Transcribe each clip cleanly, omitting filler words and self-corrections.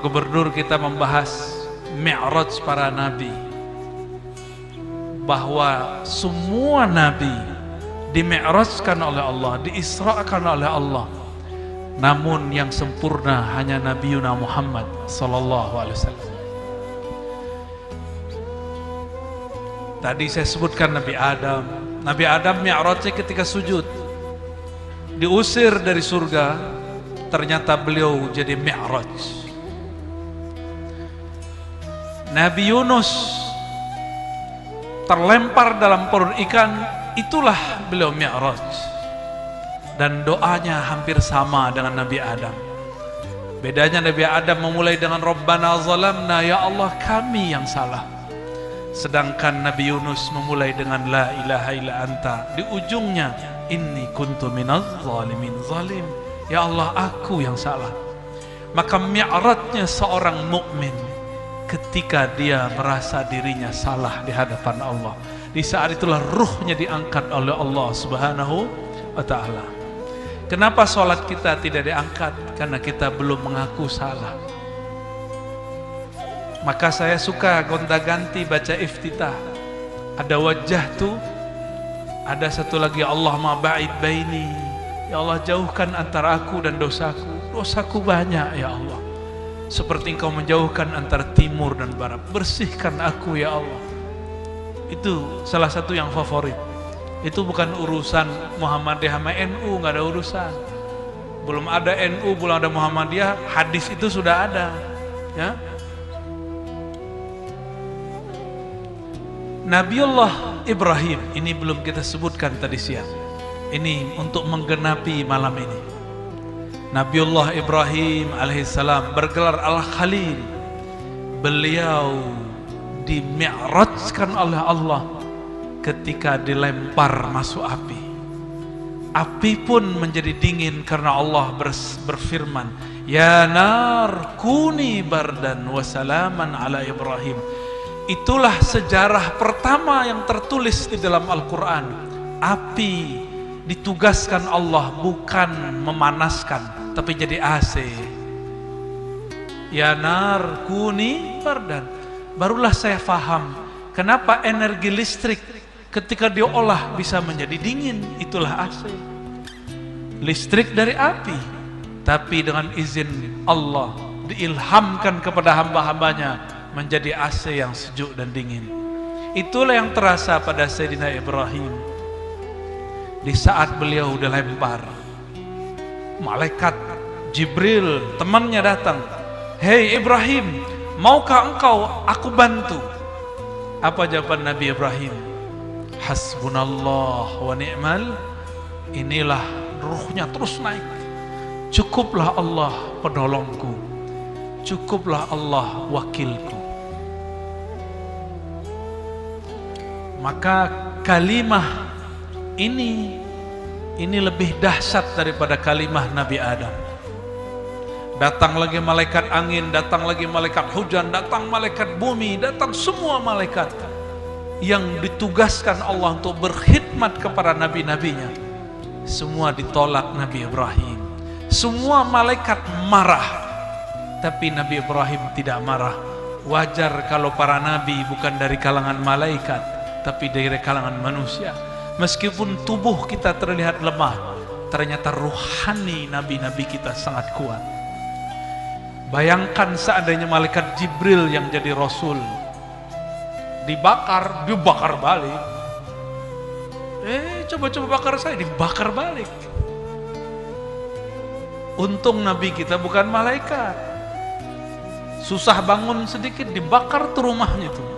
Gubernur kita membahas Mi'raj para nabi, bahwa semua nabi di-mi'rajkan oleh Allah, diisra'kan oleh Allah. Namun yang sempurna hanya Nabiuna Muhammad sallallahu alaihi wasallam. Tadi saya sebutkan Nabi Adam. Nabi Adam mi'rajnya ketika sujud. Diusir dari surga, ternyata beliau jadi mi'raj. Nabi Yunus terlempar dalam perut ikan, itulah beliau mi'raj. Dan doanya hampir sama dengan Nabi Adam. Bedanya Nabi Adam memulai dengan Rabbana zalamna, ya Allah kami yang salah. Sedangkan Nabi Yunus memulai dengan la ilaha illa anta. Di ujungnya inni kuntu minaz zalimin, zalim, ya Allah aku yang salah. Maka mi'rajnya seorang mukmin ketika dia merasa dirinya salah di hadapan Allah. Di saat itulah ruhnya diangkat oleh Allah Subhanahu wa ta'ala. Kenapa sholat kita tidak diangkat? Karena kita belum mengaku salah. Maka saya suka gonta-ganti baca iftitah. Ada wajah tuh, ada satu lagi Allah ma ba'id baini, ya Allah jauhkan antara aku dan dosaku. Dosaku banyak ya Allah, seperti Engkau menjauhkan antara timur dan barat. Bersihkan aku ya Allah. Itu salah satu yang favorit. Itu bukan urusan Muhammadiyah sama NU, nggak ada urusan. Belum ada NU, belum ada Muhammadiyah, hadis itu sudah ada. Ya. Nabiullah Ibrahim, ini belum kita sebutkan tadi siang. Ini untuk menggenapi malam ini. Nabiullah Ibrahim alaihissalam bergelar Al-Khalil. Beliau dimi'rajkan oleh Allah ketika dilempar masuk api. Api pun menjadi dingin karena Allah berfirman, ya nar kuni bardan wa salaman ala Ibrahim. Itulah sejarah pertama yang tertulis di dalam Al-Quran. Api ditugaskan Allah bukan memanaskan, tapi jadi AC. Ya nar kuni bardan. Barulah saya faham kenapa energi listrik ketika diolah bisa menjadi dingin. Itulah AC. Listrik dari api, tapi dengan izin Allah diilhamkan kepada hamba-hambanya menjadi AC yang sejuk dan dingin. Itulah yang terasa pada Sayyidina Ibrahim. Di saat beliau dilempar, malaikat Jibril temannya datang. Hei Ibrahim, maukah engkau aku bantu? Apa jawaban Nabi Ibrahim? Hasbunallah wa ni'mal. Inilah ruhnya terus naik. Cukuplah Allah penolongku, cukuplah Allah wakilku. Maka kalimah ini lebih dahsyat daripada kalimah Nabi Adam. Datang lagi malaikat angin, datang lagi malaikat hujan, datang malaikat bumi, datang semua malaikat yang ditugaskan Allah untuk berkhidmat kepada nabi-nabinya. Semua ditolak Nabi Ibrahim. Semua malaikat marah, tapi Nabi Ibrahim tidak marah. Wajar kalau para nabi bukan dari kalangan malaikat, tapi dari kalangan manusia. Meskipun tubuh kita terlihat lemah, ternyata ruhani nabi-nabi kita sangat kuat. Bayangkan seandainya malaikat Jibril yang jadi rasul dibakar balik. Coba bakar saya, dibakar balik. Untung nabi kita bukan malaikat. Susah bangun sedikit dibakar tuh rumahnya tuh.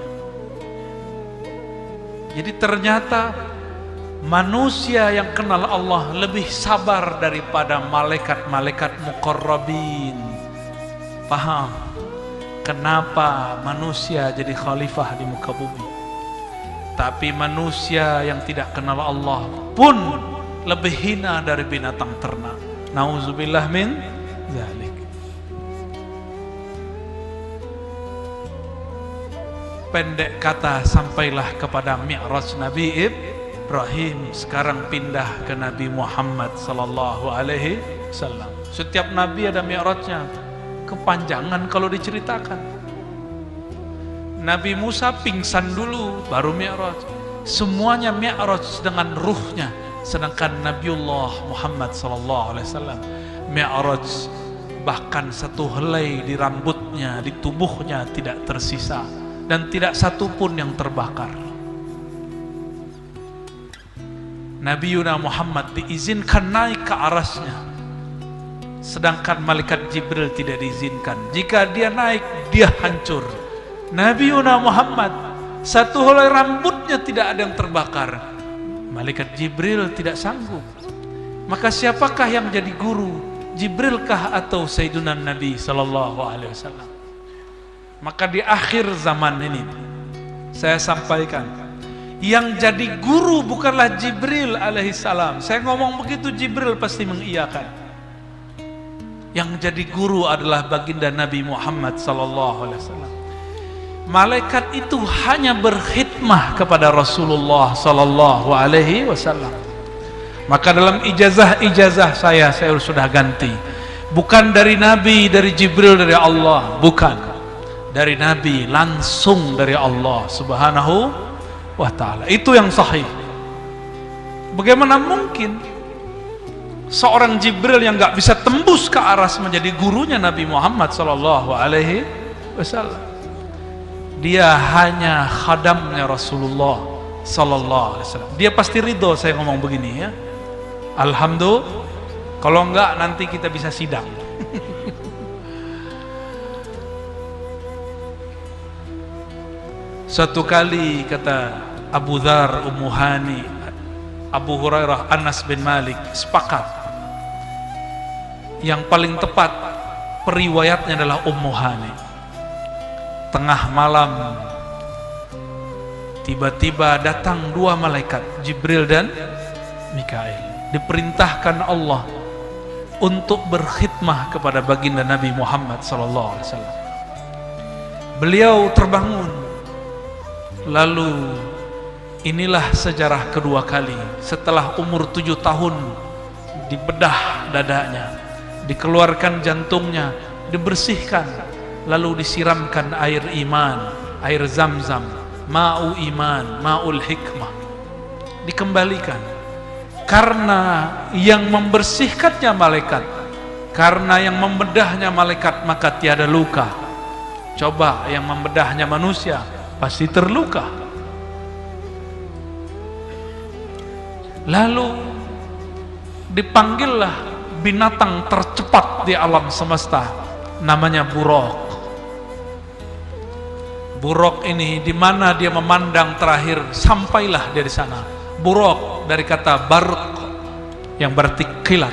Jadi ternyata manusia yang kenal Allah lebih sabar daripada malaikat-malaikat muqarrabin. Paham kenapa manusia jadi khalifah di muka bumi? Tapi manusia yang tidak kenal Allah pun lebih hina dari binatang ternak. Nauzubillah min dzalik. Pendek kata, sampailah kepada mi'raj Nabi Ibrahim. Sekarang pindah ke Nabi Muhammad sallallahu alaihi wasallam. Setiap nabi ada mi'rajnya. kepanjangan kalau diceritakan. Nabi Musa pingsan dulu baru Mi'raj. Semuanya Mi'raj dengan ruhnya, sedangkan Nabiullah Muhammad SAW Mi'raj bahkan satu helai di rambutnya, di tubuhnya tidak tersisa dan tidak satu pun yang terbakar. Nabi Muhammad diizinkan naik ke arasnya, sedangkan malaikat Jibril tidak diizinkan. Jika dia naik, dia hancur. Nabi Muhammad satu helai rambutnya tidak ada yang terbakar, malaikat Jibril tidak sanggup. Maka siapakah yang jadi guru, Jibrilkah atau Sayyiduna Nabi Sallallahu Alaihi Wasallam? Maka di akhir zaman ini saya sampaikan, yang jadi guru bukanlah Jibril alaihissalam. Saya ngomong begitu Jibril pasti mengiyakan. Yang jadi guru adalah baginda Nabi Muhammad Sallallahu Alaihi Wasallam. Malaikat itu hanya berkhidmah kepada Rasulullah Sallallahu Alaihi Wasallam. Maka dalam ijazah saya sudah ganti. Bukan dari Nabi, dari Jibril, dari Allah. Bukan. Dari Nabi, langsung dari Allah Subhanahu wa ta'ala. Itu yang sahih. Bagaimana mungkin seorang Jibril yang gak bisa tembus ke aras menjadi gurunya Nabi Muhammad Sallallahu Alaihi Wasallam? Dia hanya khadamnya Rasulullah Sallallahu Alaihi Wasallam. Dia pasti ridho saya ngomong begini ya. Alhamdulillah. Kalau enggak nanti kita bisa sidang. Suatu kali kata Abu Dzar, Ummu Hani, Abu Hurairah, Anas bin Malik sepakat yang paling tepat periwayatnya adalah Ummu Hani. Tengah malam tiba-tiba datang dua malaikat, Jibril dan Mikail. Diperintahkan Allah untuk berkhidmah kepada baginda Nabi Muhammad SAW. Beliau terbangun. Lalu inilah sejarah kedua kali setelah umur 7 tahun dibedah dadanya, dikeluarkan jantungnya, dibersihkan, lalu disiramkan air iman, air zam-zam, ma'u iman, ma'ul hikmah, dikembalikan. Karena yang membersihkannya malaikat, karena yang membedahnya malaikat, maka tiada luka. Coba yang membedahnya manusia, pasti terluka. Lalu dipanggillah binatang tercepat di alam semesta, namanya buraq. Buraq ini di mana dia memandang terakhir, sampailah dari sana. Buraq dari kata barq yang berarti kilat,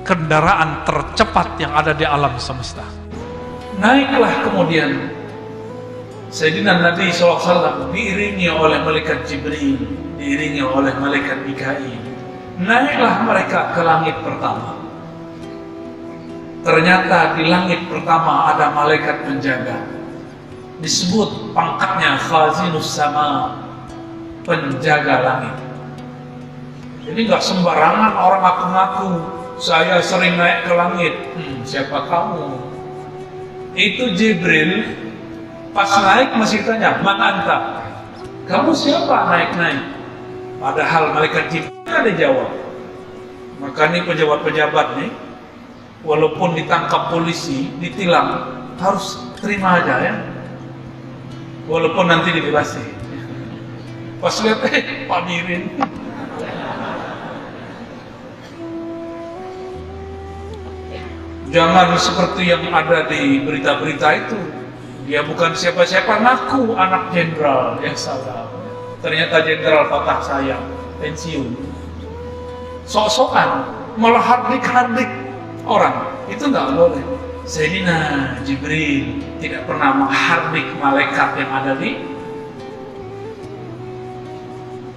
kendaraan tercepat yang ada di alam semesta. Naiklah kemudian Sayyidina Nabi SAW diiringi oleh malaikat Jibril, diiringi oleh malaikat Mikail. Naiklah mereka ke langit pertama. Ternyata di langit pertama ada malaikat penjaga, disebut pangkatnya Khazinus Sama, penjaga langit. Jadi nggak sembarangan orang ngaku-ngaku saya sering naik ke langit. Siapa kamu? Itu Jibril. Pas naik masih tanya, man anta? Kamu siapa naik-naik? Padahal malaikat Jibril ada jawab. Maka ini pejabat-pejabat nih, walaupun ditangkap polisi, ditilang, harus terima aja ya. Walaupun nanti dibebasi. Pas lihat, pamirin. Jangan seperti yang ada di berita-berita itu. Dia bukan siapa-siapa, ngaku anak jenderal yang salah. Ternyata jenderal patah sayang, pensiun. Sok-sokan, malah hardik-hardik orang. Itu nggak boleh. Sayyidina Jibril tidak pernah menghardik malaikat yang ada di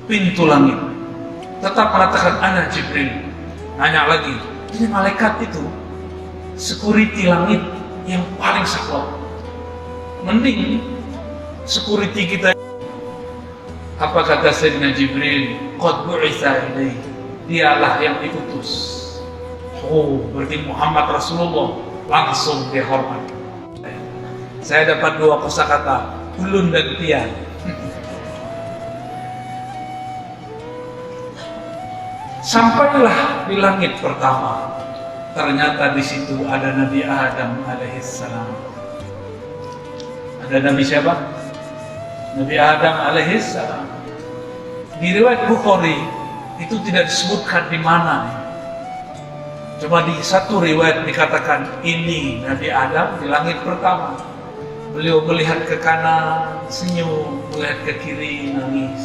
pintu langit. Tetap mengatakan ana Jibril. Nanya lagi, ini malaikat itu security langit yang paling saklek. Mending security kita. Apa kata Sayyidina Jibril? Qad bu'itsa ilaihi. Dialah yang diutus. Oh, berarti Muhammad Rasulullah langsung dihormat. Saya dapat dua kosakata, ulun dan tian. Sampailah di langit pertama. Ternyata di situ ada Nabi Adam alaihissalam. Ada Nabi siapa? Nabi Adam alaihissalam. Di riwayat Bukhari itu tidak disebutkan di mana. Cuma di satu riwayat dikatakan ini Nabi Adam di langit pertama. Beliau melihat ke kanan, senyum, melihat ke kiri, nangis.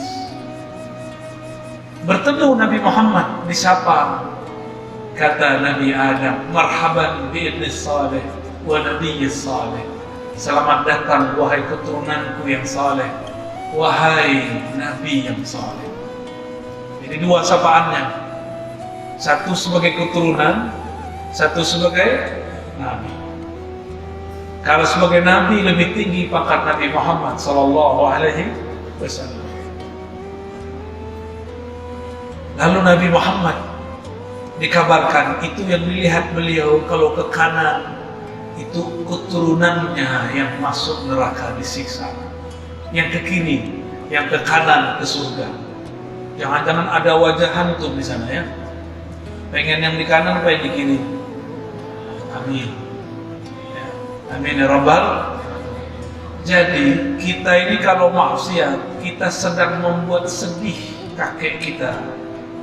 Bertemu Nabi Muhammad, disapa. Kata Nabi Adam, marhaban bi'ibnis salih wa nabiyyis salih. Selamat datang wahai keturunanku yang saleh, wahai Nabi yang saleh. Jadi dua sapaannya, satu sebagai keturunan, satu sebagai Nabi. Kalau sebagai Nabi lebih tinggi pangkat Nabi Muhammad Sallallahu Alaihi Wasallam. Lalu Nabi Muhammad dikabarkan itu yang dilihat beliau, kalau ke kanan itu keturunannya yang masuk neraka disiksa, yang ke kiri, yang ke kanan ke surga. Jangan-jangan ada wajah hantu di sana ya. Pengen yang di kanan apa yang di kiri? Amin. Ya. Amin ya Rabbal. Jadi kita ini kalau maksiat, kita sedang membuat sedih kakek kita,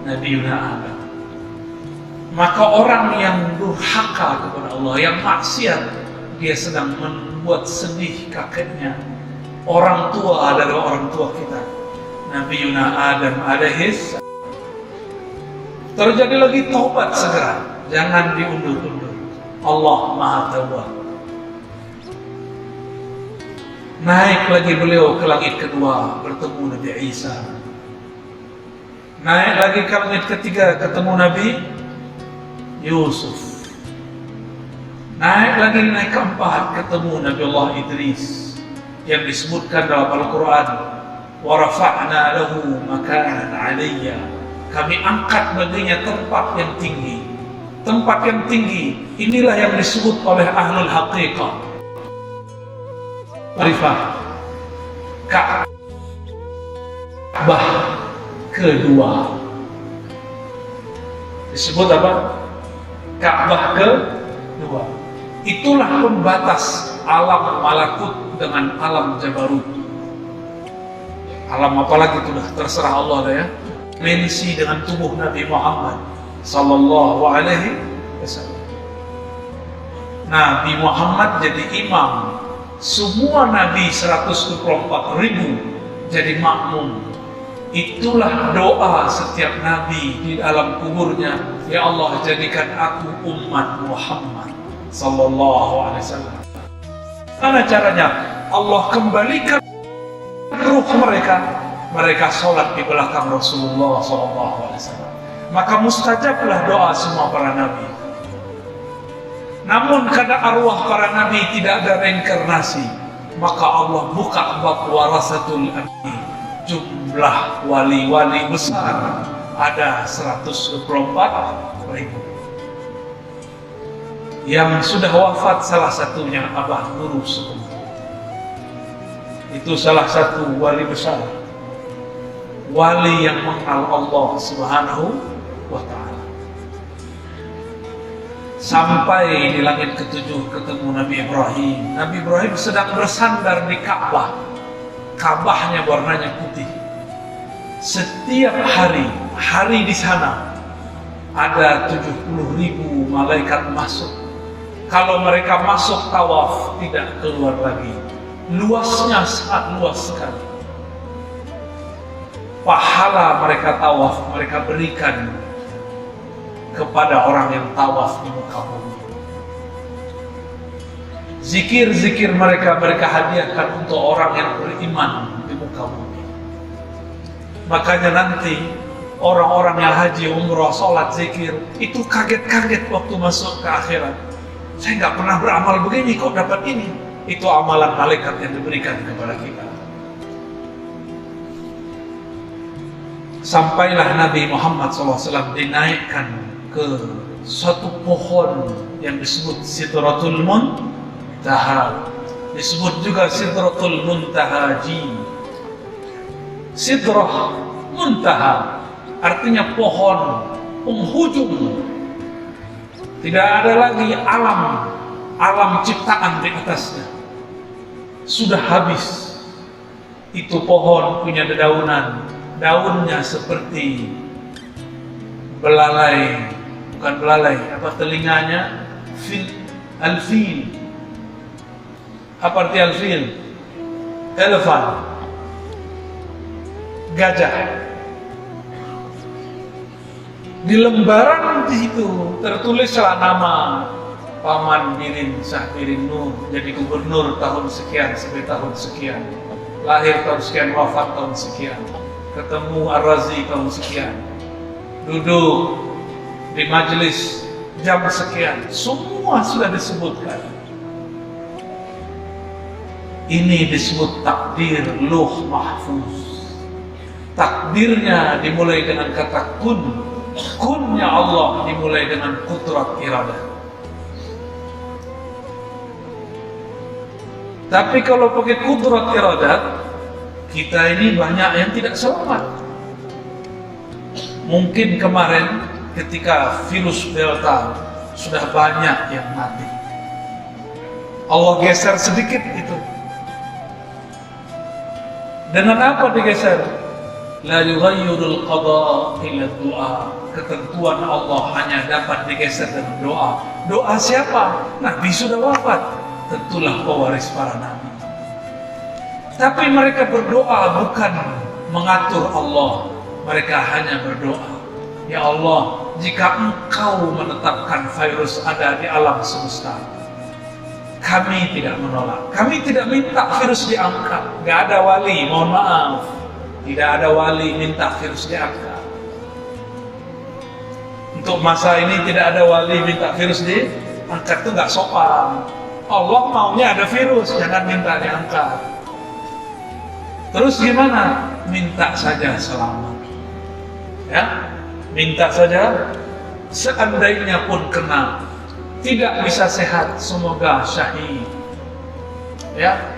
Nabi Adam. Maka orang yang durhaka kepada Allah, yang maksiat, dia sedang membuat sedih kakeknya. Orang tua adalah orang tua kita, Nabi Adam alaihis. Terjadi lagi, taubat segera, jangan diundur-undur. Allah Maha Tawwab. Naik lagi beliau ke langit kedua, bertemu Nabi Isa. Naik lagi ke langit ketiga, ketemu Nabi Yusuf. Naik keempat, ketemu Nabi Allah Idris yang disebutkan dalam Al-Quran, wa rafa'na lahu makanan 'aliyya. Kami angkat baginya tempat yang tinggi. Tempat yang tinggi inilah yang disebut oleh ahlul haqiqah Arifah Ka'bah kedua. Disebut apa? Ka'bah kedua. Itulah pembatas alam malakut dengan alam jabarut. Alam apalagi itu dah terserah Allah dah ya. Dimensi dengan tubuh Nabi Muhammad Sallallahu Alaihi Wasallam. Nabi Muhammad jadi imam. Semua Nabi 124.000 jadi makmum. Itulah doa setiap Nabi di dalam kuburnya. Ya Allah, jadikan aku umat Muhammad Sallallahu Alaihi Wasallam. Mana caranya? Allah kembalikan ruh mereka. Mereka sholat di belakang Rasulullah Sallallahu Alaihi Wasallam. Maka mustajablah doa semua para Nabi. Namun karena arwah para Nabi tidak ada reinkarnasi, maka Allah buka bab warasatul anbiya. Jumlah wali-wali besar ada 124.000. Yang sudah wafat salah satunya Abah Guru Sukum. Itu salah satu wali besar, wali yang mengenal Allah Subhanahu wa ta'ala. Sampai di langit ketujuh ketemu Nabi Ibrahim. Nabi Ibrahim sedang bersandar di Ka'bah. Ka'bahnya warnanya putih. Setiap hari di sana ada 70.000 malaikat masuk. Kalau mereka masuk tawaf tidak keluar lagi. Luasnya sangat luas sekali. Pahala mereka tawaf mereka berikan kepada orang yang tawaf di muka bumi. Zikir-zikir mereka hadiahkan untuk orang yang beriman di muka bumi. Makanya nanti orang-orang yang haji, umrah, sholat, zikir itu kaget-kaget waktu masuk ke akhirat. Saya nggak pernah beramal begini, kok dapat ini? Itu amalan malaikat yang diberikan kepada kita. Sampailah Nabi Muhammad SAW dinaikkan ke suatu pohon yang disebut Sidratul Muntaha, disebut juga Sidratul Muntahaji. Sidrah Muntaha artinya pohon penghujung. Tidak ada lagi alam ciptaan di atasnya. Sudah habis. Itu pohon punya dedaunan, daunnya seperti belalai, bukan belalai, apa telinganya? Alfil. Apa arti alfil? Elephant. Gajah. Di lembaran di situ tertulislah nama Paman Birin Syah Birin Nur, jadi gubernur tahun sekian sampai tahun sekian, lahir tahun sekian, wafat tahun sekian, ketemu Ar-Razi tahun sekian, duduk di majelis jam sekian, semua sudah disebutkan. Ini disebut takdir Lauh Mahfuz. Takdirnya dimulai dengan kata kun. Kunnya Allah dimulai dengan kudrat iradah. Tapi kalau pakai kudrat iradah, kita ini banyak yang tidak selamat. Mungkin kemarin ketika virus Delta sudah banyak yang mati. Allah geser sedikit itu. Dengan apa digeser? La yughayyirul qada illa du'a. Ketentuan Allah hanya dapat digeser dengan doa. Doa siapa? Nabi sudah wafat, tentulah pewaris para nabi. Tapi mereka berdoa bukan mengatur Allah. Mereka hanya berdoa, ya Allah, jika Engkau menetapkan virus ada di alam semesta, kami tidak menolak. Kami tidak minta virus diangkat. Gak ada wali, mohon maaf, tidak ada wali minta virus diangkat. Untuk masa ini tidak ada wali minta virus diangkat, itu gak sopan. Allah maunya ada virus, jangan minta diangkat. Terus gimana? Minta saja selamat. Ya, minta saja. Seandainya pun kena, tidak bisa sehat, semoga syahid. Ya,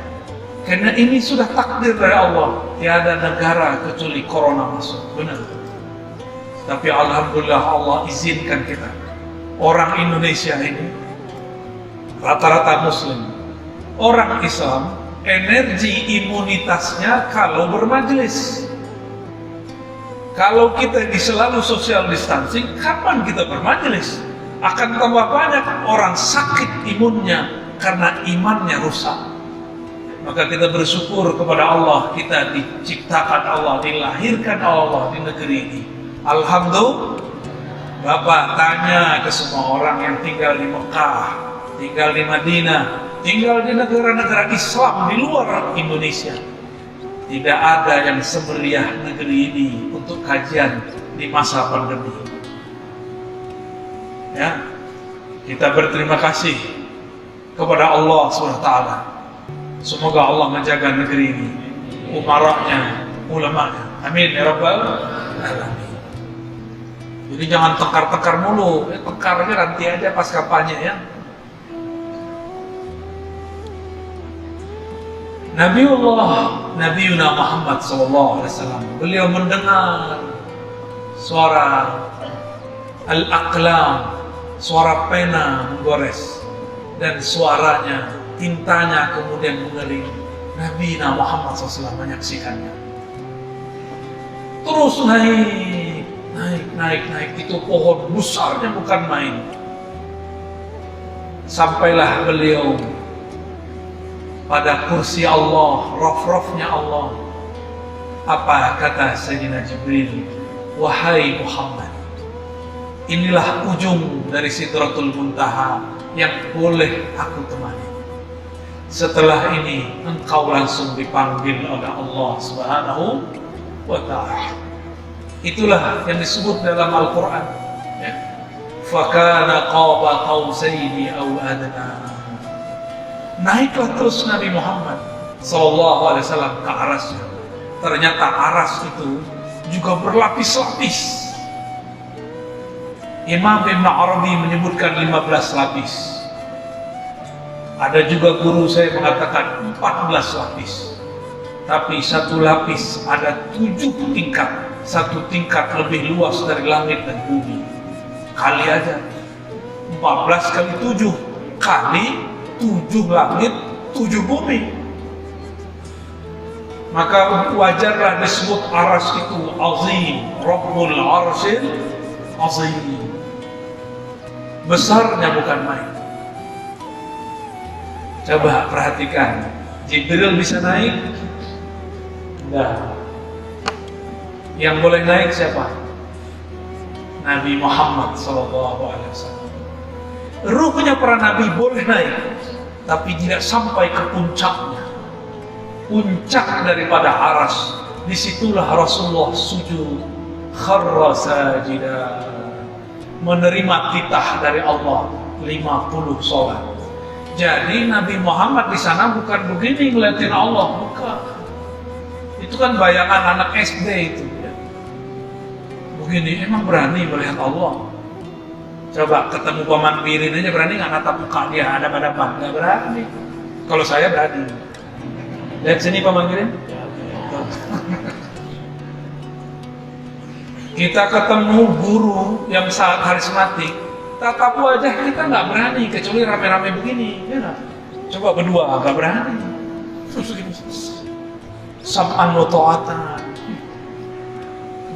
karena ini sudah takdir dari Allah. Tiada negara kecuali corona masuk, benar. Tapi alhamdulillah Allah izinkan kita. Orang Indonesia ini rata-rata Muslim, orang Islam, energi imunitasnya kalau bermajelis. Kalau kita selalu social distancing, kapan kita bermajelis? Akan tambah banyak orang sakit imunnya karena imannya rusak. Maka kita bersyukur kepada Allah, kita diciptakan Allah, dilahirkan Allah di negeri ini. Alhamdulillah. Bapak tanya ke semua orang yang tinggal di Mekah, tinggal di Madinah, tinggal di negara-negara Islam di luar Indonesia, tidak ada yang semeriah negeri ini untuk kajian di masa pandemi. Ya, kita berterima kasih kepada Allah SWT. Semoga Allah menjaga negeri ini, umaranya, ulamanya. Amin ya rabbal alamin. Jadi jangan tekar-tekar mulu, tekarnya nanti aja pas kampanye ya. Nabiuna Muhammad SAW, beliau mendengar suara al-aqlam, suara pena menggores, dan suaranya, tintanya kemudian mengering. Nabiuna Muhammad SAW menyaksikannya. Terus naik, itu pohon besarnya bukan main. Sampailah beliau pada kursi Allah, raf-rafnya Allah. Apa kata Sayyidina Jibril? Wahai Muhammad, inilah ujung dari Sidratul Muntaha yang boleh aku temani. Setelah ini engkau langsung dipanggil oleh Allah Subhanahu wa ta'ala. Itulah yang disebut dalam Al-Quran, ya. Fakana qaba qausaini aw adna. Naiklah terus Nabi Muhammad SAW ke arasnya. Ternyata aras itu juga berlapis-lapis. Imam Ibn Arabi menyebutkan 15 lapis. Ada juga guru saya mengatakan 14 lapis. Tapi satu lapis ada 7 tingkat. Satu tingkat lebih luas dari langit dan bumi. Kali aja 14 kali 7 kali 7 langit 7 bumi. Maka wajarlah disebut aras itu azim. Rabbul arsyil azim. Besarnya bukan main. Coba perhatikan, Jibril bisa naik? Enggak. Yang boleh naik siapa? Nabi Muhammad SAW. Ruhnya para nabi boleh naik, tapi tidak sampai ke puncaknya. Puncak daripada aras, disitulah Rasulullah sujud, kharra sajidah, menerima titah dari Allah 50 sholat. Jadi Nabi Muhammad di sana bukan begini ngeliatin Allah, bukan. Itu kan bayangan anak SD itu. Ya. Begini, emang berani melihat Allah? Coba ketemu paman pirin aja berani nggak natap muka dia hadap-hadapan? Nggak berani. Kalau saya berani. Lihat sini paman pirin. Kita ketemu guru yang sangat karismatik, tatap wajah kita nggak berani, kecuali rame-rame begini, ya nggak? Coba berdua nggak berani. Sam'an wa ta'atan.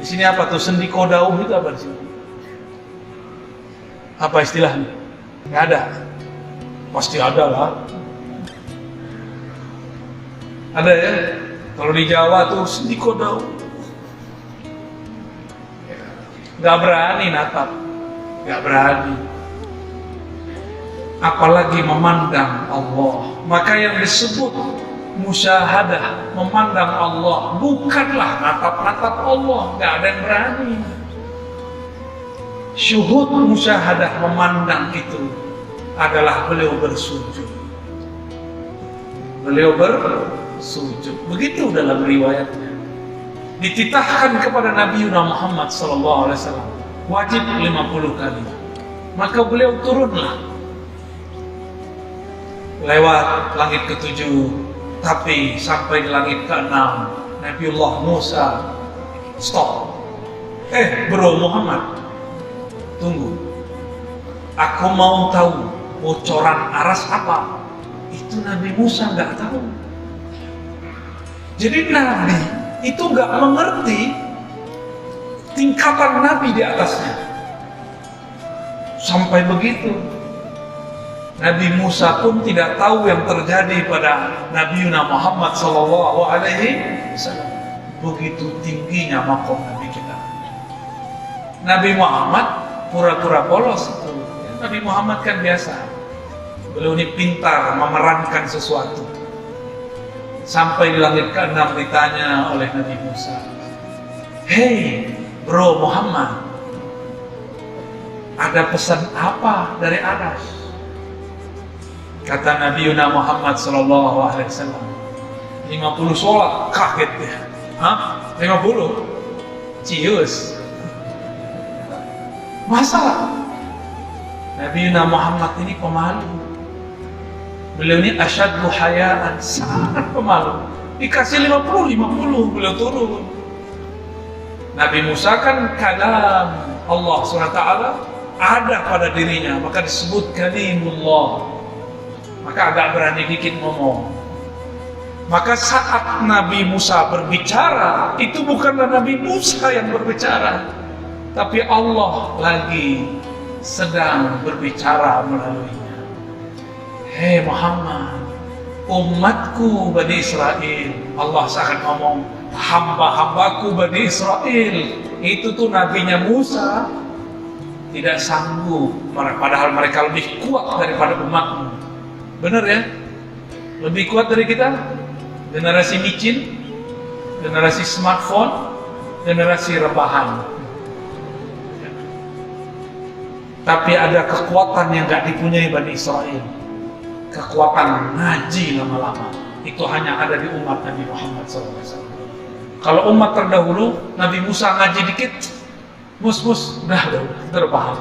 Di sini apa tuh sendi kodauh itu apa di sini? Apa istilahnya? Nggak ada. Pasti ada lah. Ada ya? Kalau di Jawa tuh sendi kodauh. Nggak berani natap. Gak berani, apalagi memandang Allah. Maka yang disebut musyahadah, memandang Allah, bukanlah natap-natap Allah. Gak ada yang berani. Syuhud musyahadah, memandang itu adalah beliau bersujud. Beliau bersujud. Begitu dalam riwayatnya. Dititahkan kepada Nabi Muhammad SAW. Wajib 50 kali. Maka beliau turunlah lewat langit ke-7, tapi sampai di langit ke-6 Nabiullah Musa stop. Bro Muhammad, tunggu. Aku mau tahu bocoran aras apa. Itu Nabi Musa nggak tahu. Jadi Nabi itu nggak mengerti tingkatan Nabi di atasnya. Sampai begitu. Nabi Musa pun tidak tahu yang terjadi pada Nabi Muhammad SAW. Begitu tingginya makom Nabi kita. Nabi Muhammad pura-pura polos itu. Nabi Muhammad kan biasa. Beliau ini pintar memerankan sesuatu. Sampai di langit ke-6 ditanya oleh Nabi Musa, "Hei, Bro Muhammad, ada pesan apa dari aras?" Kata Nabi Muhammad SAW, 50 sholat. Kaget dia. Hah? 50? Cius. Masa? Nabi Muhammad ini pemalu. Beliau ini asyaddu hayaan, sangat pemalu. Dikasih 50 beliau turun. Nabi Musa kan kalam Allah SWT ada pada dirinya, maka disebut kalimullah. Maka agak berani dikit ngomong. Maka saat Nabi Musa berbicara, itu bukanlah Nabi Musa yang berbicara, tapi Allah lagi sedang berbicara melaluinya. Hei Muhammad, umatku Bani Israel. Allah akan ngomong, hamba-hambaku Bani Israel. Itu tuh nabinya Musa tidak sanggup, padahal mereka lebih kuat daripada umatmu. Benar ya? Lebih kuat dari kita. Generasi micin, generasi smartphone, generasi rebahan. Tapi ada kekuatan yang gak dipunyai Bani Israel. Kekuatan ngaji lama-lama. Itu hanya ada di umat Nabi Muhammad SAW. Kalau umat terdahulu, Nabi Musa ngaji dikit, Mus, udah, kita udah paham.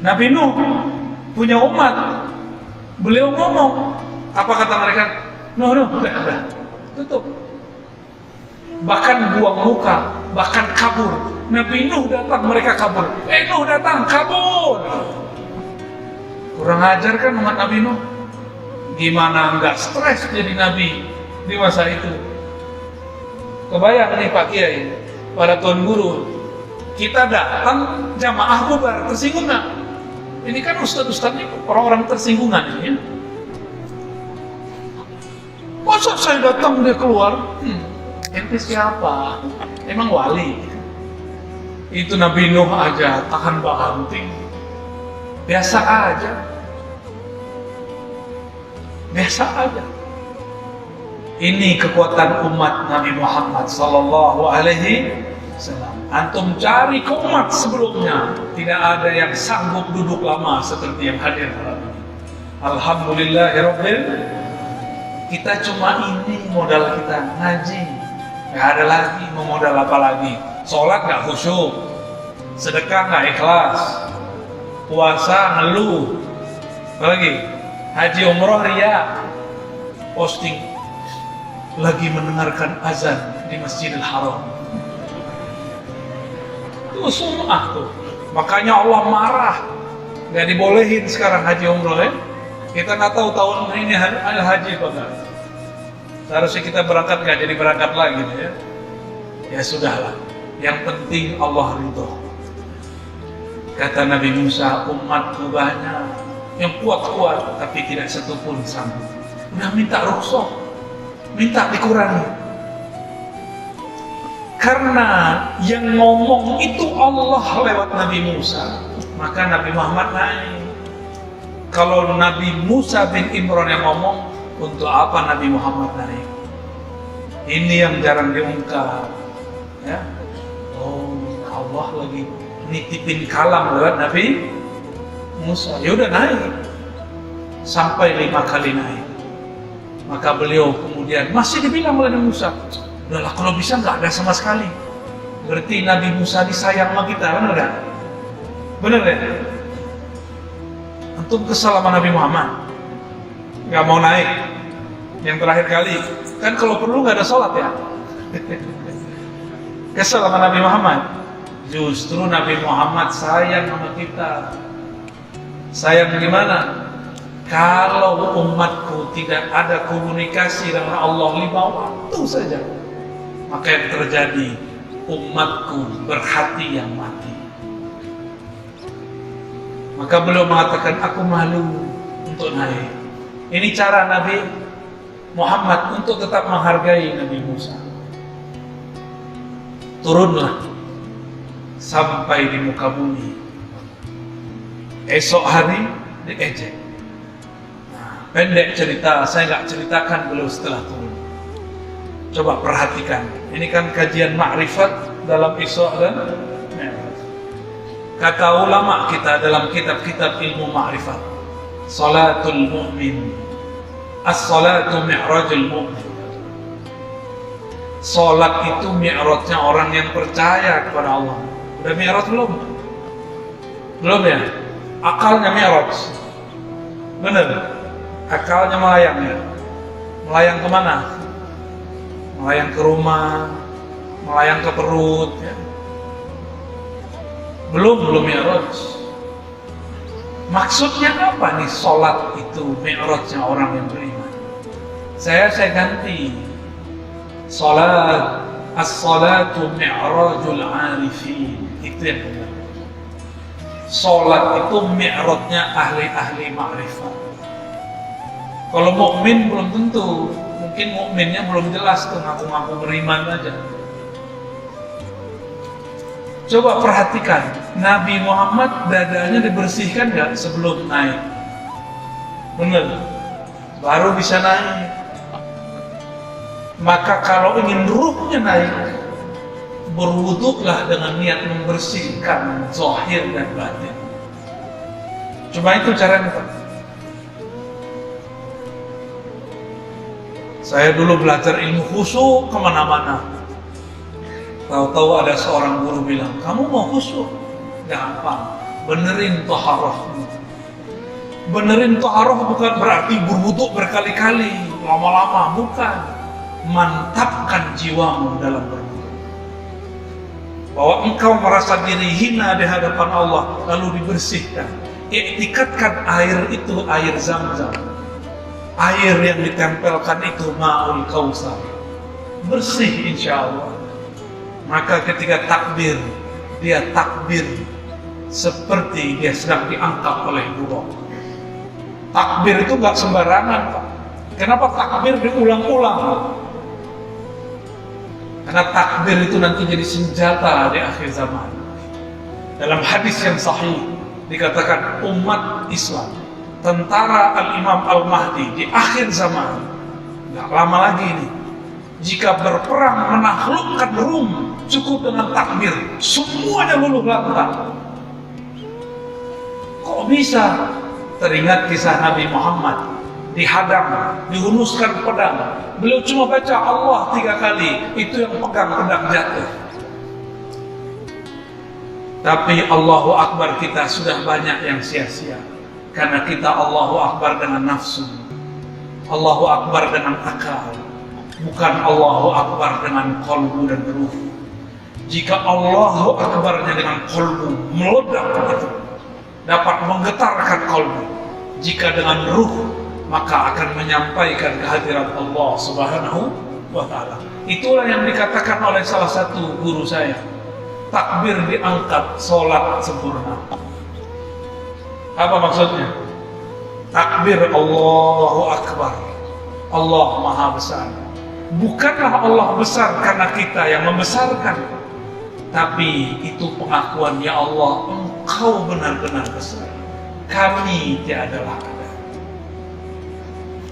Nabi Nuh punya umat, beliau ngomong, apa kata mereka? Nuh, udah, tutup. Bahkan buang muka, bahkan kabur. Nabi Nuh datang, mereka kabur. Nuh datang, kabur. Kurang ajar kan umat Nabi Nuh? Gimana nggak stres jadi Nabi di masa itu? Kebayang nih Pak Kiai, para tuan guru, kita datang jamaah bubar, tersinggung nggak? Ini kan ustadz-ustadz ini orang-orang tersinggungan ini ya. Masa saya datang dia keluar? Ente siapa? Emang wali? Itu Nabi Nuh aja tahan banting. Biasa aja. Ini kekuatan umat Nabi Muhammad sallallahu alaihi wasallam. Antum cari ke umat sebelumnya, tidak ada yang sanggup duduk lama seperti yang hadir malam ini. Alhamdulillahirabbil. Kita cuma ini modal kita, ngaji. Gak ada lagi, mau modal apa lagi? Sholat gak khusyuk, sedekah gak ikhlas, puasa ngeluh, apalagi haji umroh riya, posting lagi mendengarkan azan di Masjidil Haram. Itu sum'ah tuh. Makanya Allah marah, gak dibolehin sekarang haji umroh ya. Kita nggak tahu tahun ini ada haji atau enggak. Seharusnya kita berangkat, nggak jadi berangkat lagi ya. Ya sudahlah. Yang penting Allah ridho. Kata Nabi Musa, umatku banyak yang kuat-kuat, tapi tidak satu pun sanggup. Udah minta rukhsah, minta dikurangi. Karena yang ngomong itu Allah lewat Nabi Musa, maka Nabi Muhammad naik. Kalau Nabi Musa bin Imran yang ngomong, untuk apa Nabi Muhammad naik? Ini yang jarang diungkap. Ya? Oh, Allah lagi nitipin kalam lewat Nabi Musa. Ya udah naik. Sampai 5 kali naik. Maka beliau kemudian masih dibilang oleh Nabi Musa, udahlah kalau bisa nggak ada sama sekali. Berarti Nabi Musa disayang sama kita, benar nggak? Benar ya? Antum kesal sama Nabi Muhammad, nggak mau naik. Yang terakhir kali, kan kalau perlu nggak ada sholat ya. Kesal sama Nabi Muhammad. Justru Nabi Muhammad sayang sama kita. Sayang gimana? Kalau umatku tidak ada komunikasi dengan Allah 5 waktu saja, maka yang terjadi umatku berhati yang mati. Maka beliau mengatakan, aku malu untuk naik. Ini cara Nabi Muhammad untuk tetap menghargai Nabi Musa. Turunlah sampai di muka bumi. Esok hari diejek. Pendek cerita, saya nggak ceritakan beliau setelah turun. Coba perhatikan, ini kan kajian ma'rifat dalam Isra dan Mi'raj. Kata ulama kita dalam kitab-kitab ilmu ma'rifat, salatul mu'min, as-salatu mi'rajul mu'min. Salat itu mi'rajnya orang yang percaya kepada Allah. Udah mi'raj belum? Belum ya? Akalnya mi'raj. Benar? Akalnya melayang ya? Melayang kemana? Melayang ke rumah, melayang ke perut ya? Belum mi'raj. Maksudnya apa nih sholat itu mi'rajnya orang yang beriman? Saya ganti. Sholat, as-salatu mi'rajul arifin. Itu yang benar. Sholat itu mi'rajnya ahli-ahli ma'rifat. Kalau mukmin belum tentu. Mungkin mukminnya belum jelas tuh, ngaku-ngaku beriman aja. Coba perhatikan, Nabi Muhammad dadanya dibersihkan nggak sebelum naik? Benar, baru bisa naik. Maka kalau ingin ruhnya naik, berwuduklah dengan niat membersihkan zahir dan batin. Coba itu caranya Pak. Saya dulu belajar ilmu khusyuk kemana-mana. Tahu-tahu ada seorang guru bilang, kamu mau khusyuk? Gampang, benerin taharahmu. Benerin taharah bukan berarti berwudu berkali-kali, lama-lama, bukan. Mantapkan jiwamu dalam berwudu. Bahwa engkau merasa diri hina di hadapan Allah, lalu dibersihkan. Iktikatkan air itu air Zam-Zam. Air yang ditempelkan itu ma'ul kausar. Bersih insya Allah. Maka ketika takbir, dia takbir seperti dia sedang diangkat oleh buruk. Takbir itu gak sembarangan, Pak. Kenapa takbir diulang-ulang? Karena takbir itu nanti jadi senjata di akhir zaman. Dalam hadis yang sahih dikatakan umat Islam, tentara Al-Imam Al-Mahdi di akhir zaman, gak lama lagi nih, jika berperang menaklukkan Rum, cukup dengan takbir, semuanya luluh lantak. Kok bisa? Teringat kisah Nabi Muhammad dihadang, dihunuskan pedang. Beliau cuma baca Allah 3 kali, itu yang pegang pedang jatuh. Tapi Allahu Akbar kita sudah banyak yang sia-sia, karena kita Allahu Akbar dengan nafsu, Allahu Akbar dengan akal, bukan Allahu Akbar dengan qalbu dan ruh. Jika Allahu Akbarnya dengan qalbu, meledak itu, dapat menggetarkan qalbu. Jika dengan ruh, maka akan menyampaikan kehadiran Allah Subhanahu wa Ta'ala. Itulah yang dikatakan oleh salah satu guru saya, takbir diangkat, sholat sempurna. Apa maksudnya? Takbir Allahu Akbar, Allah Maha Besar. Bukanlah Allah besar karena kita yang membesarkan, tapi itu pengakuan, ya Allah, Engkau benar-benar besar, kami tiadalah ada.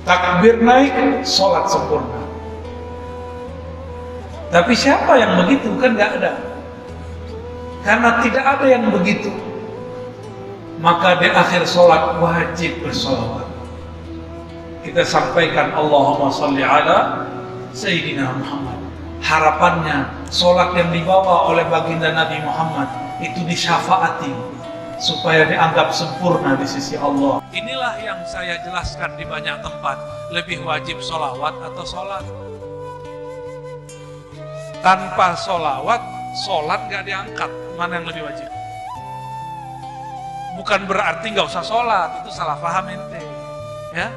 Takbir naik, sholat sempurna. Tapi siapa yang begitu? Kan gak ada. Karena tidak ada yang begitu, maka di akhir sholat wajib bersolawat. Kita sampaikan Allahumma sholli ala Sayyidina Muhammad. Harapannya sholat yang dibawa oleh baginda Nabi Muhammad itu disyafaati, supaya dianggap sempurna di sisi Allah. Inilah yang saya jelaskan di banyak tempat. Lebih wajib sholawat atau sholat? Tanpa sholawat, sholat gak diangkat. Mana yang lebih wajib? Bukan berarti gak usah sholat, itu salah paham ente. Ya,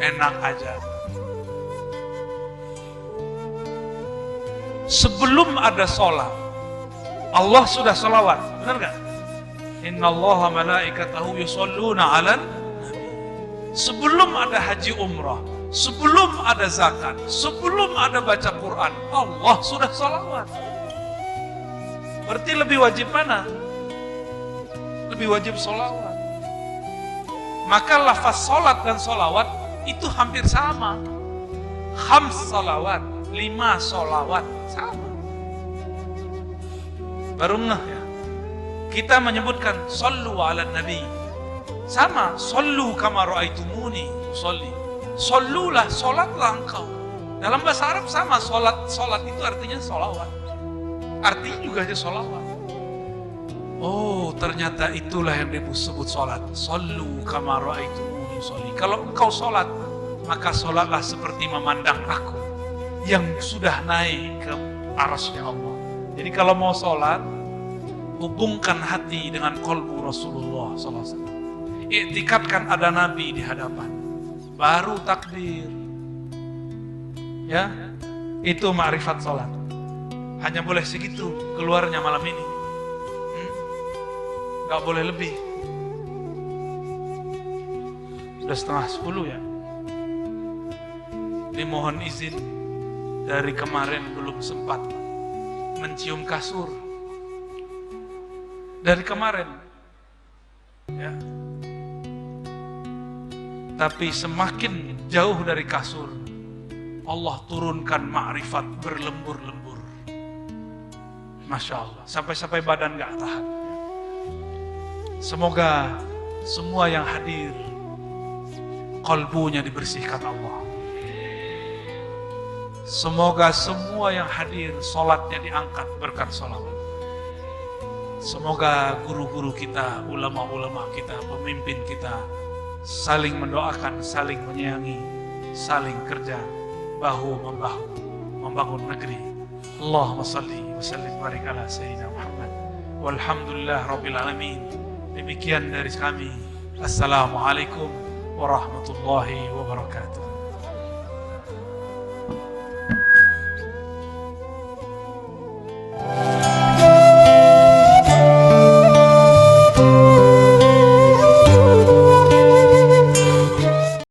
enak aja. Sebelum ada sholat, Allah sudah sholawat, benar gak? Innallaha malaikatahu yusholluna 'alan nabi. Sebelum ada haji umrah, sebelum ada zakat, sebelum ada baca Quran, Allah sudah sholawat. Berarti lebih wajib mana? Lebih wajib sholawat. Maka lafaz sholat dan sholawat itu hampir sama. Khams sholawat, 5 sholawat, sama. Baru ngeh ya. Kita menyebutkan sallu ala nabi, sama, sallu kama ra'aitumuni usolli. Sallulah, salatlah engkau. Dalam bahasa Arab sama, salat itu artinya sholawat. Artinya juga aja sholawat. Oh, ternyata itulah yang disebut salat. Sallu kama ra'aitumuni usolli. Kalau engkau salat, maka salatlah seperti memandang aku yang sudah naik ke arasy Allah. Jadi kalau mau salat, hubungkan hati dengan qalbu Rasulullah SAW. Iktikatkan ada Nabi di hadapan, baru takbir. Ya, itu ma'rifat sholat. Hanya boleh segitu keluarnya malam ini. Gak boleh lebih. Sudah 9:30 ya. Ini mohon izin, dari kemarin belum sempat mencium kasur. Dari kemarin ya. Tapi semakin jauh dari kasur, Allah turunkan ma'rifat berlembur-lembur. Masya Allah, sampai-sampai badan gak tahan. Semoga semua yang hadir qalbunya dibersihkan Allah. Semoga semua yang hadir sholatnya diangkat berkat sholawat. Semoga guru-guru kita, ulama-ulama kita, pemimpin kita saling mendoakan, saling menyayangi, saling kerja bahu-membahu membangun negeri. Allahumma salli wa sallim barik ala sayyidina Muhammad walhamdulillah rabbil alamin. Demikian dari kami. Assalamualaikum warahmatullahi wabarakatuh.